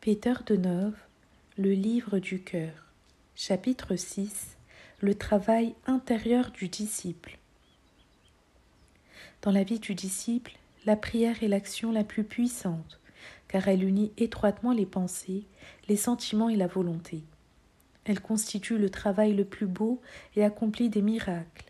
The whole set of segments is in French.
Peter de Nove, le livre du cœur, chapitre 6, le travail intérieur du disciple. Dans la vie du disciple, la prière est l'action la plus puissante, car elle unit étroitement les pensées, les sentiments et la volonté. Elle constitue le travail le plus beau et accomplit des miracles.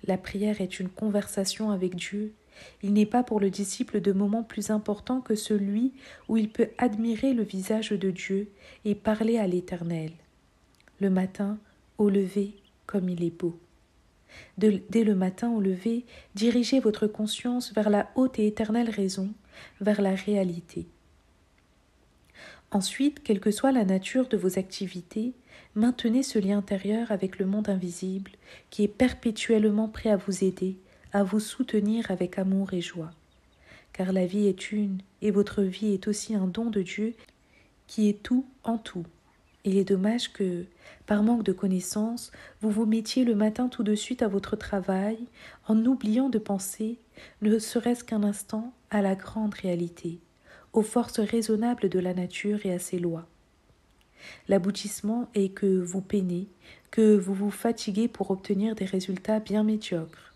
La prière est une conversation avec Dieu. Il n'est pas pour le disciple de moment plus important que celui où il peut admirer le visage de Dieu et parler à l'Éternel. Le matin, au lever, comme il est beau. Dès le matin au lever, dirigez votre conscience vers la haute et éternelle raison, vers la réalité. Ensuite, quelle que soit la nature de vos activités, maintenez ce lien intérieur avec le monde invisible qui est perpétuellement prêt à vous aider, à vous soutenir avec amour et joie. Car la vie est une et votre vie est aussi un don de Dieu qui est tout en tout. Il est dommage que, par manque de connaissances, vous vous mettiez le matin tout de suite à votre travail en oubliant de penser, ne serait-ce qu'un instant, à la grande réalité, aux forces raisonnables de la nature et à ses lois. L'aboutissement est que vous peinez, que vous vous fatiguez pour obtenir des résultats bien médiocres.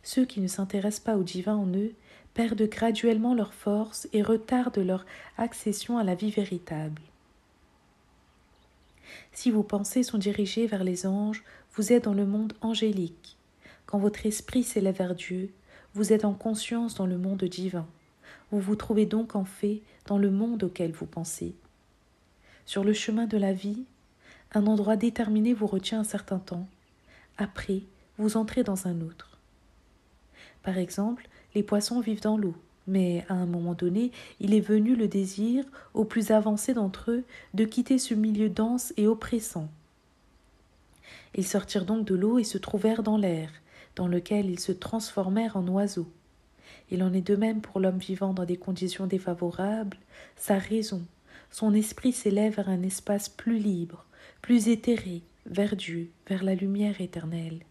Ceux qui ne s'intéressent pas au divin en eux perdent graduellement leur force et retardent leur accession à la vie véritable. Si vos pensées sont dirigées vers les anges, vous êtes dans le monde angélique. Quand votre esprit s'élève vers Dieu, vous êtes en conscience dans le monde divin. Vous vous trouvez donc en fait dans le monde auquel vous pensez. Sur le chemin de la vie, un endroit déterminé vous retient un certain temps. Après, vous entrez dans un autre. Par exemple, les poissons vivent dans l'eau, mais à un moment donné, il est venu le désir, aux plus avancés d'entre eux, de quitter ce milieu dense et oppressant. Ils sortirent donc de l'eau et se trouvèrent dans l'air, dans lequel ils se transformèrent en oiseaux. Il en est de même pour l'homme vivant dans des conditions défavorables. Sa raison, son esprit s'élève vers un espace plus libre, plus éthéré, vers Dieu, vers la lumière éternelle.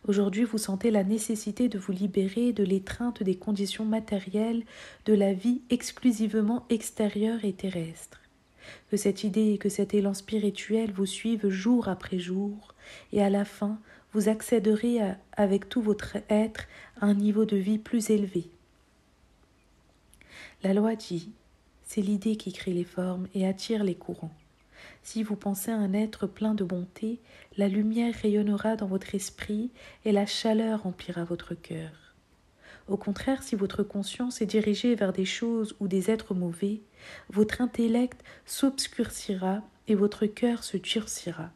Aujourd'hui, vous sentez la nécessité de vous libérer de l'étreinte des conditions matérielles de la vie exclusivement extérieure et terrestre. Que cette idée et que cet élan spirituel vous suivent jour après jour, et à la fin, vous accéderez avec tout votre être à un niveau de vie plus élevé. La loi dit, c'est l'idée qui crée les formes et attire les courants. Si vous pensez à un être plein de bonté, la lumière rayonnera dans votre esprit et la chaleur emplira votre cœur. Au contraire, si votre conscience est dirigée vers des choses ou des êtres mauvais, votre intellect s'obscurcira et votre cœur se durcira.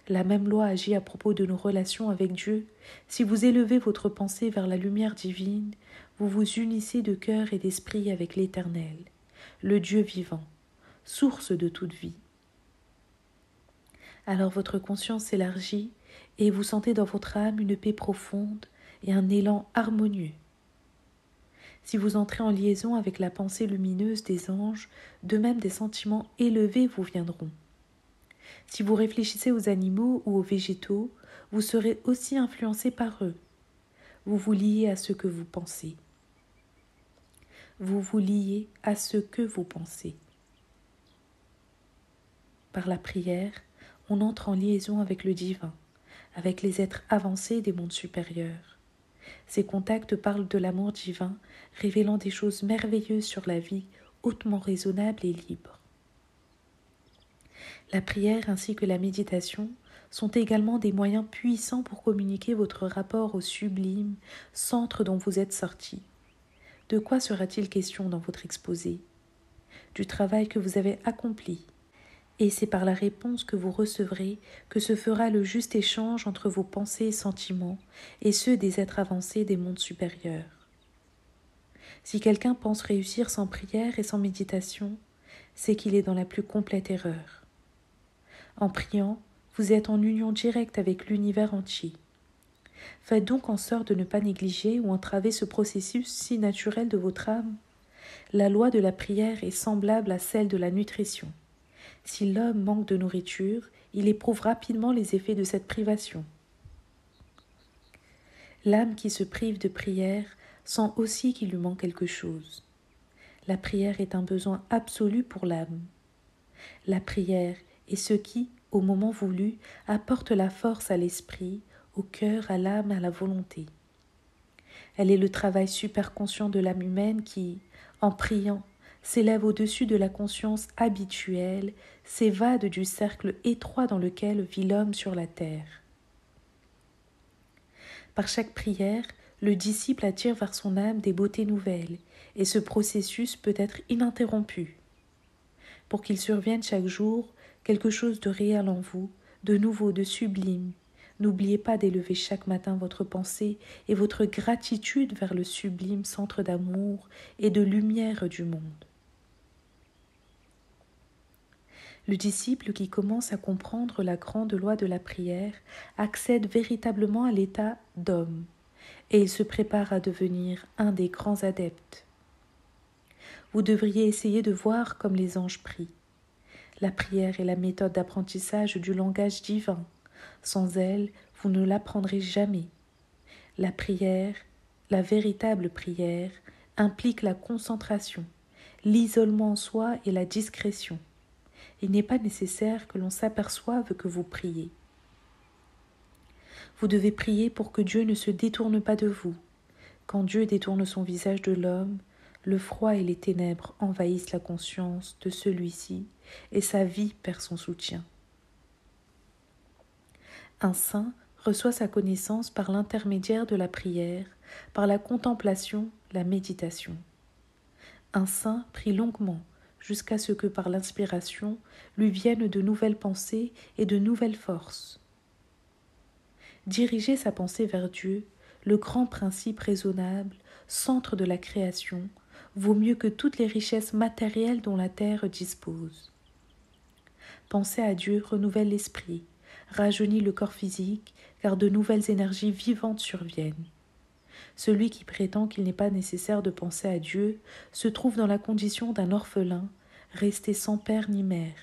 La même loi agit à propos de nos relations avec Dieu. Si vous élevez votre pensée vers la lumière divine, vous vous unissez de cœur et d'esprit avec l'Éternel, le Dieu vivant, source de toute vie. Alors votre conscience s'élargit et vous sentez dans votre âme une paix profonde et un élan harmonieux. Si vous entrez en liaison avec la pensée lumineuse des anges, de même des sentiments élevés vous viendront. Si vous réfléchissez aux animaux ou aux végétaux, vous serez aussi influencé par eux. Vous vous liez à ce que vous pensez. Vous vous liez à ce que vous pensez. Par la prière, on entre en liaison avec le divin, avec les êtres avancés des mondes supérieurs. Ces contacts parlent de l'amour divin, révélant des choses merveilleuses sur la vie, hautement raisonnable et libre. La prière ainsi que la méditation sont également des moyens puissants pour communiquer votre rapport au sublime, centre dont vous êtes sorti. De quoi sera-t-il question dans votre exposé? Du travail que vous avez accompli. Et c'est par la réponse que vous recevrez que se fera le juste échange entre vos pensées et sentiments et ceux des êtres avancés des mondes supérieurs. Si quelqu'un pense réussir sans prière et sans méditation, c'est qu'il est dans la plus complète erreur. En priant, vous êtes en union directe avec l'univers entier. Faites donc en sorte de ne pas négliger ou entraver ce processus si naturel de votre âme. La loi de la prière est semblable à celle de la nutrition. Si l'homme manque de nourriture, il éprouve rapidement les effets de cette privation. L'âme qui se prive de prière sent aussi qu'il lui manque quelque chose. La prière est un besoin absolu pour l'âme. La prière est ce qui, au moment voulu, apporte la force à l'esprit, au cœur, à l'âme, à la volonté. Elle est le travail superconscient de l'âme humaine qui, en priant, s'élève au-dessus de la conscience habituelle, s'évade du cercle étroit dans lequel vit l'homme sur la terre. Par chaque prière, le disciple attire vers son âme des beautés nouvelles, et ce processus peut être ininterrompu. Pour qu'il survienne chaque jour quelque chose de réel en vous, de nouveau, de sublime, n'oubliez pas d'élever chaque matin votre pensée et votre gratitude vers le sublime centre d'amour et de lumière du monde. Le disciple qui commence à comprendre la grande loi de la prière accède véritablement à l'état d'homme, et il se prépare à devenir un des grands adeptes. Vous devriez essayer de voir comme les anges prient. La prière est la méthode d'apprentissage du langage divin. Sans elle, vous ne l'apprendrez jamais. La prière, la véritable prière, implique la concentration, l'isolement en soi et la discrétion. Il n'est pas nécessaire que l'on s'aperçoive que vous priez. Vous devez prier pour que Dieu ne se détourne pas de vous. Quand Dieu détourne son visage de l'homme, le froid et les ténèbres envahissent la conscience de celui-ci et sa vie perd son soutien. Un saint reçoit sa connaissance par l'intermédiaire de la prière, par la contemplation, la méditation. Un saint prie longuement jusqu'à ce que par l'inspiration lui viennent de nouvelles pensées et de nouvelles forces. Diriger sa pensée vers Dieu, le grand principe raisonnable, centre de la création, vaut mieux que toutes les richesses matérielles dont la terre dispose. Penser à Dieu renouvelle l'esprit, rajeunit le corps physique, car de nouvelles énergies vivantes surviennent. Celui qui prétend qu'il n'est pas nécessaire de penser à Dieu se trouve dans la condition d'un orphelin, resté sans père ni mère.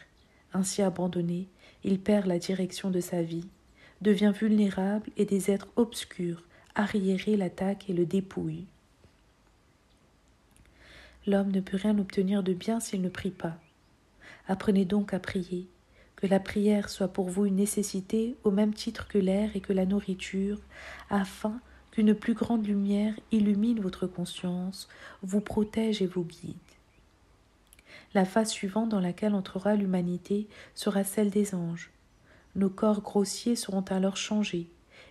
Ainsi abandonné, il perd la direction de sa vie, devient vulnérable et des êtres obscurs, arriérés l'attaquent et le dépouillent. L'homme ne peut rien obtenir de bien s'il ne prie pas. Apprenez donc à prier, que la prière soit pour vous une nécessité au même titre que l'air et que la nourriture, afin qu'une plus grande lumière illumine votre conscience, vous protège et vous guide. La phase suivante dans laquelle entrera l'humanité sera celle des anges. Nos corps grossiers seront alors changés.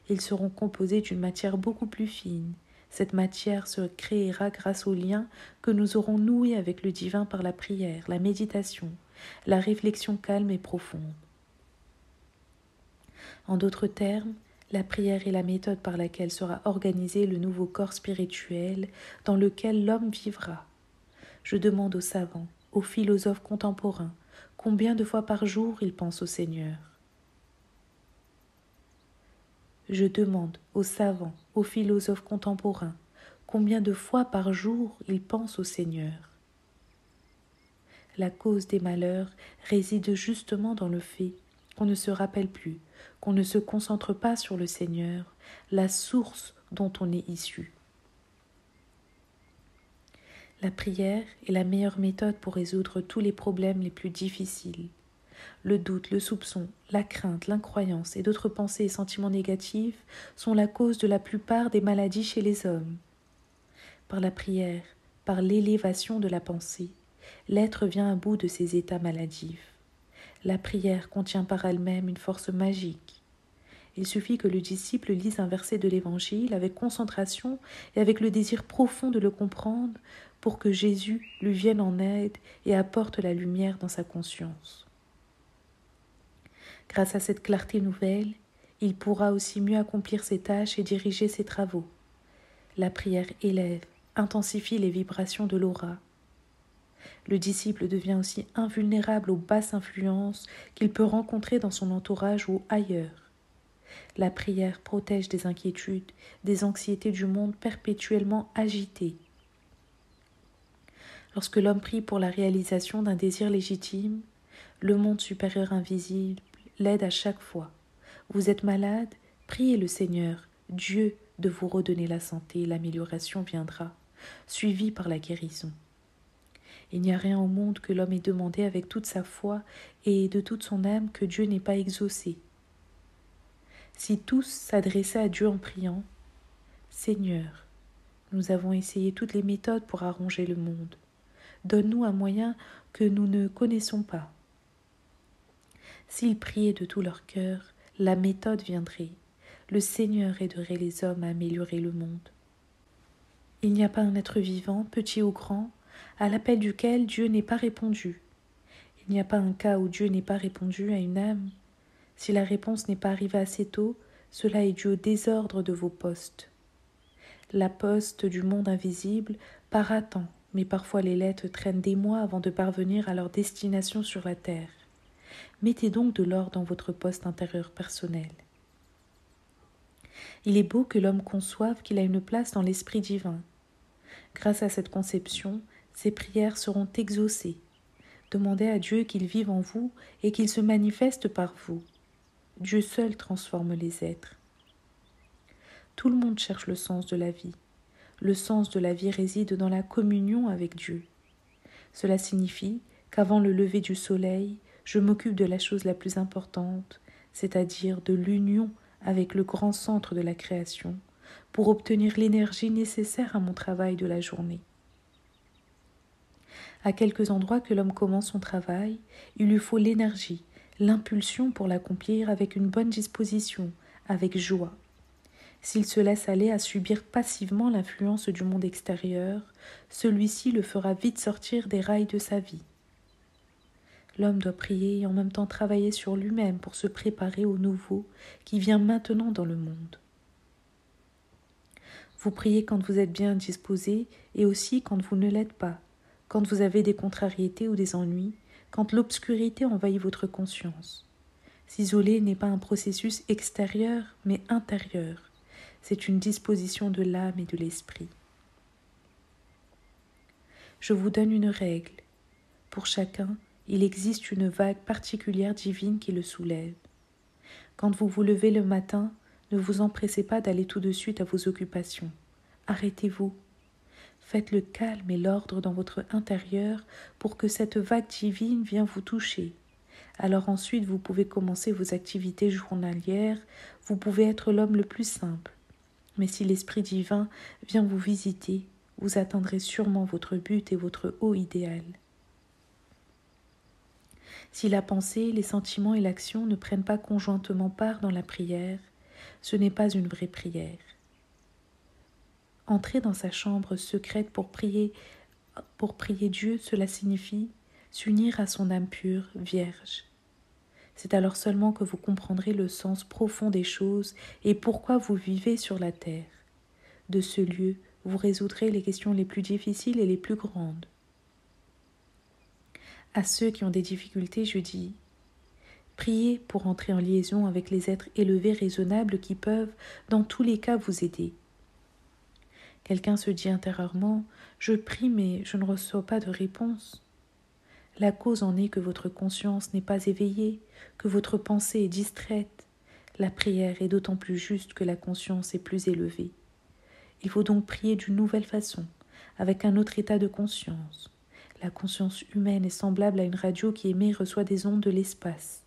Ils seront composés d'une matière beaucoup plus fine. Cette matière se créera grâce au lien que nous aurons noué avec le divin par la prière, la méditation, la réflexion calme et profonde. En d'autres termes, la prière est la méthode par laquelle sera organisé le nouveau corps spirituel dans lequel l'homme vivra. Je demande aux savants, aux philosophes contemporains, combien de fois par jour ils pensent au Seigneur. Je demande aux savants, aux philosophes contemporains, combien de fois par jour ils pensent au Seigneur. La cause des malheurs réside justement dans le fait qu'on ne se rappelle plus, qu'on ne se concentre pas sur le Seigneur, la source dont on est issu. La prière est la meilleure méthode pour résoudre tous les problèmes les plus difficiles. Le doute, le soupçon, la crainte, l'incroyance et d'autres pensées et sentiments négatifs sont la cause de la plupart des maladies chez les hommes. Par la prière, par l'élévation de la pensée, l'être vient à bout de ces états maladifs. La prière contient par elle-même une force magique. Il suffit que le disciple lise un verset de l'Évangile avec concentration et avec le désir profond de le comprendre pour que Jésus lui vienne en aide et apporte la lumière dans sa conscience. Grâce à cette clarté nouvelle, il pourra aussi mieux accomplir ses tâches et diriger ses travaux. La prière élève, intensifie les vibrations de l'aura. Le disciple devient aussi invulnérable aux basses influences qu'il peut rencontrer dans son entourage ou ailleurs. La prière protège des inquiétudes, des anxiétés du monde perpétuellement agitées. Lorsque l'homme prie pour la réalisation d'un désir légitime, le monde supérieur invisible l'aide à chaque fois. Vous êtes malade, priez le Seigneur, Dieu, de vous redonner la santé, l'amélioration viendra, suivie par la guérison. Il n'y a rien au monde que l'homme ait demandé avec toute sa foi et de toute son âme que Dieu n'ait pas exaucé. Si tous s'adressaient à Dieu en priant, « Seigneur, nous avons essayé toutes les méthodes pour arranger le monde. Donne-nous un moyen que nous ne connaissons pas. » S'ils priaient de tout leur cœur, la méthode viendrait. Le Seigneur aiderait les hommes à améliorer le monde. Il n'y a pas un être vivant, petit ou grand, à l'appel duquel Dieu n'ait pas répondu. Il n'y a pas un cas où Dieu n'ait pas répondu à une âme. Si la réponse n'est pas arrivée assez tôt, cela est dû au désordre de vos postes. La poste du monde invisible part à temps, mais parfois les lettres traînent des mois avant de parvenir à leur destination sur la terre. Mettez donc de l'ordre dans votre poste intérieur personnel. Il est beau que l'homme conçoive qu'il a une place dans l'esprit divin. Grâce à cette conception, ses prières seront exaucées. Demandez à Dieu qu'il vive en vous et qu'il se manifeste par vous. Dieu seul transforme les êtres. Tout le monde cherche le sens de la vie. Le sens de la vie réside dans la communion avec Dieu. Cela signifie qu'avant le lever du soleil, je m'occupe de la chose la plus importante, c'est-à-dire de l'union avec le grand centre de la création, pour obtenir l'énergie nécessaire à mon travail de la journée. À quelques endroits que l'homme commence son travail, il lui faut l'énergie, l'impulsion pour l'accomplir avec une bonne disposition, avec joie. S'il se laisse aller à subir passivement l'influence du monde extérieur, celui-ci le fera vite sortir des rails de sa vie. L'homme doit prier et en même temps travailler sur lui-même pour se préparer au nouveau qui vient maintenant dans le monde. Vous priez quand vous êtes bien disposé et aussi quand vous ne l'êtes pas, quand vous avez des contrariétés ou des ennuis, quand l'obscurité envahit votre conscience. S'isoler n'est pas un processus extérieur, mais intérieur. C'est une disposition de l'âme et de l'esprit. Je vous donne une règle. Pour chacun, il existe une vague particulière divine qui le soulève. Quand vous vous levez le matin, ne vous empressez pas d'aller tout de suite à vos occupations. Arrêtez-vous. Faites le calme et l'ordre dans votre intérieur pour que cette vague divine vienne vous toucher. Alors ensuite, vous pouvez commencer vos activités journalières, vous pouvez être l'homme le plus simple. Mais si l'Esprit divin vient vous visiter, vous atteindrez sûrement votre but et votre haut idéal. Si la pensée, les sentiments et l'action ne prennent pas conjointement part dans la prière, ce n'est pas une vraie prière. Entrer dans sa chambre secrète pour prier Dieu, cela signifie s'unir à son âme pure, vierge. C'est alors seulement que vous comprendrez le sens profond des choses et pourquoi vous vivez sur la terre. De ce lieu, vous résoudrez les questions les plus difficiles et les plus grandes. À ceux qui ont des difficultés, je dis, priez pour entrer en liaison avec les êtres élevés raisonnables qui peuvent, dans tous les cas, vous aider. Quelqu'un se dit intérieurement, je prie mais je ne reçois pas de réponse. La cause en est que votre conscience n'est pas éveillée, que votre pensée est distraite. La prière est d'autant plus juste que la conscience est plus élevée. Il faut donc prier d'une nouvelle façon, avec un autre état de conscience. La conscience humaine est semblable à une radio qui émet et reçoit des ondes de l'espace.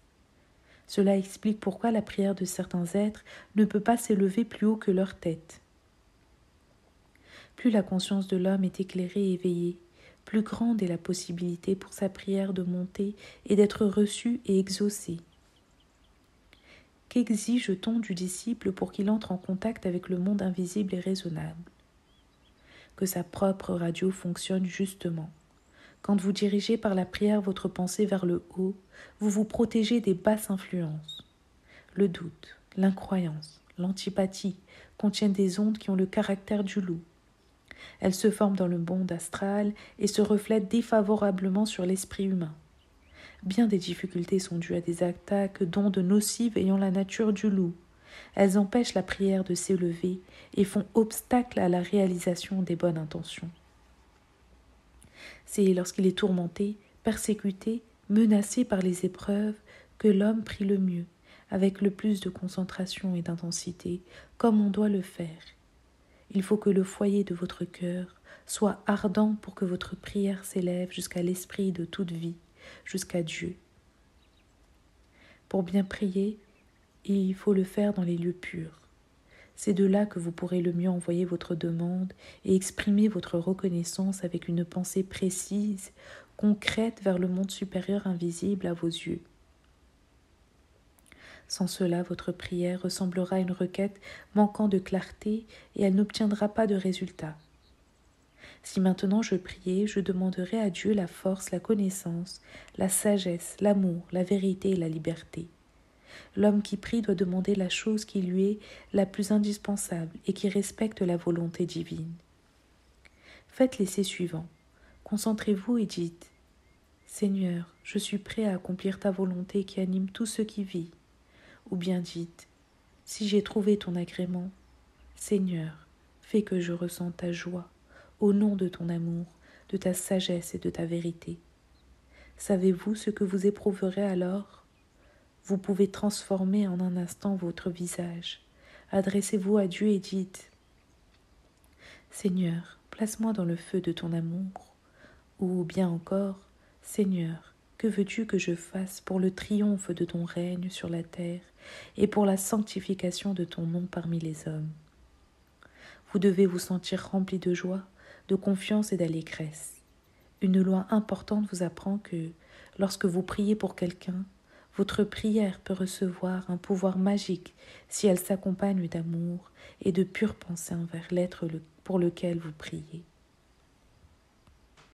Cela explique pourquoi la prière de certains êtres ne peut pas s'élever plus haut que leur tête. Plus la conscience de l'homme est éclairée et éveillée, plus grande est la possibilité pour sa prière de monter et d'être reçue et exaucée. Qu'exige-t-on du disciple pour qu'il entre en contact avec le monde invisible et raisonnable? Que sa propre radio fonctionne justement. Quand vous dirigez par la prière votre pensée vers le haut, vous vous protégez des basses influences. Le doute, l'incroyance, l'antipathie contiennent des ondes qui ont le caractère du loup. Elles se forment dans le monde astral et se reflètent défavorablement sur l'esprit humain. Bien des difficultés sont dues à des attaques d'ondes nocives ayant la nature du loup. Elles empêchent la prière de s'élever et font obstacle à la réalisation des bonnes intentions. C'est lorsqu'il est tourmenté, persécuté, menacé par les épreuves que l'homme prie le mieux, avec le plus de concentration et d'intensité, comme on doit le faire. Il faut que le foyer de votre cœur Sois ardent pour que votre prière s'élève jusqu'à l'esprit de toute vie, jusqu'à Dieu. Pour bien prier, il faut le faire dans les lieux purs. C'est de là que vous pourrez le mieux envoyer votre demande et exprimer votre reconnaissance avec une pensée précise, concrète vers le monde supérieur invisible à vos yeux. Sans cela, votre prière ressemblera à une requête manquant de clarté et elle n'obtiendra pas de résultat. Si maintenant je priais, je demanderais à Dieu la force, la connaissance, la sagesse, l'amour, la vérité et la liberté. L'homme qui prie doit demander la chose qui lui est la plus indispensable et qui respecte la volonté divine. Faites l'essai suivant. Concentrez-vous et dites « Seigneur, je suis prêt à accomplir ta volonté qui anime tout ce qui vit. » Ou bien dites « Si j'ai trouvé ton agrément, Seigneur, fais que je ressente ta joie, au nom de ton amour, de ta sagesse et de ta vérité. » Savez-vous ce que vous éprouverez alors ? Vous pouvez transformer en un instant votre visage. Adressez-vous à Dieu et dites « Seigneur, place-moi dans le feu de ton amour. » Ou bien encore « Seigneur, que veux-tu que je fasse pour le triomphe de ton règne sur la terre et pour la sanctification de ton nom parmi les hommes ?» Vous devez vous sentir rempli de joie, de confiance et d'allégresse. Une loi importante vous apprend que, lorsque vous priez pour quelqu'un, votre prière peut recevoir un pouvoir magique si elle s'accompagne d'amour et de pure pensée envers l'être pour lequel vous priez.